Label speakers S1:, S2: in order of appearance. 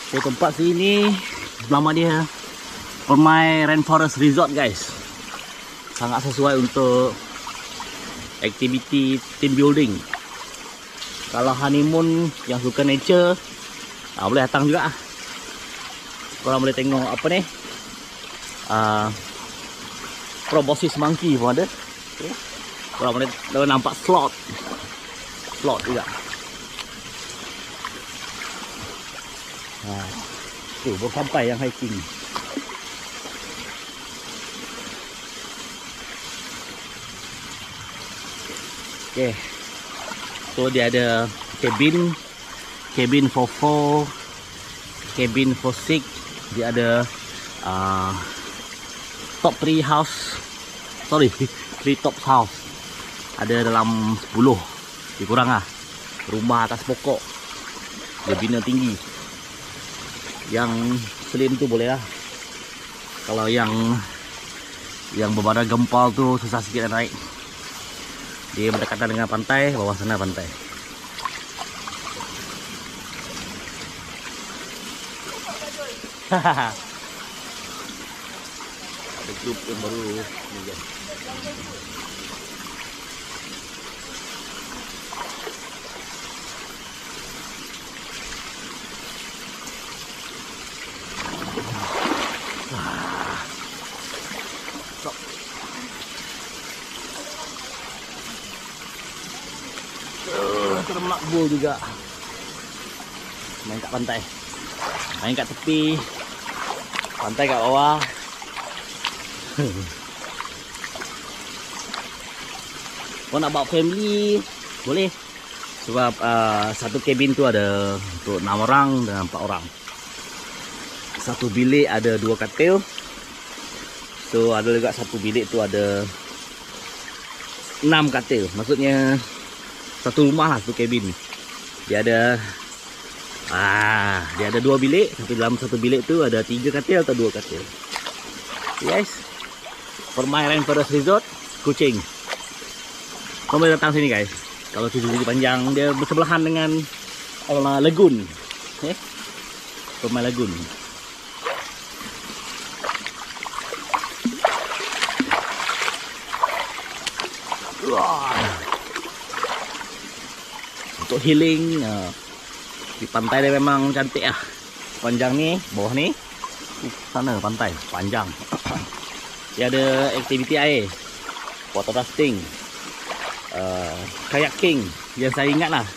S1: So tempat sini nama dia Permai Rainforest Resort guys. Sangat sesuai untuk aktiviti team building. Kalau honeymoon yang suka nature, boleh datang juga. Korang boleh tengok apa ni, proboscis monkey pun ada. Okay. Korang boleh nampak sloth juga. Tu baru sampai yang hiking. Okay. So dia ada cabin for 4, cabin for 6. Dia ada top 3 house. Sorry, 3 top house. Ada dalam 10. Lebih kurang lah. Rumah atas pokok. Dia bina tinggi. Yang slim tu boleh lah. Kalau yang berbadan gempal tu susah sikit nak naik. Dia berdekatan dengan pantai, bawah sana pantai. Hahaha. Ada grup yang baru ni guys. Ternak bull juga. Main kat pantai. Main kat tepi. Pantai kat bawah. Kau nak bawa family boleh. Sebab satu cabin tu ada untuk 6 orang dan 4 orang. Satu bilik ada 2 katil. So ada juga satu bilik tu ada 6 katil. Maksudnya satu rumah lah, satu cabin. Dia ada 2 bilik. Tapi dalam satu bilik tu ada 3 katil atau 2 katil. Guys, Permai Rainforest Resort Kuching. Kau boleh datang sini guys. Kalau cuti panjang, dia bersebelahan dengan lagoon. Permai Lagoon. Untuk healing di pantai dia memang cantik lah. Panjang ni, bawah ni, sana pantai panjang. Dia ada aktiviti air, water rafting, kayaking yang saya ingat lah.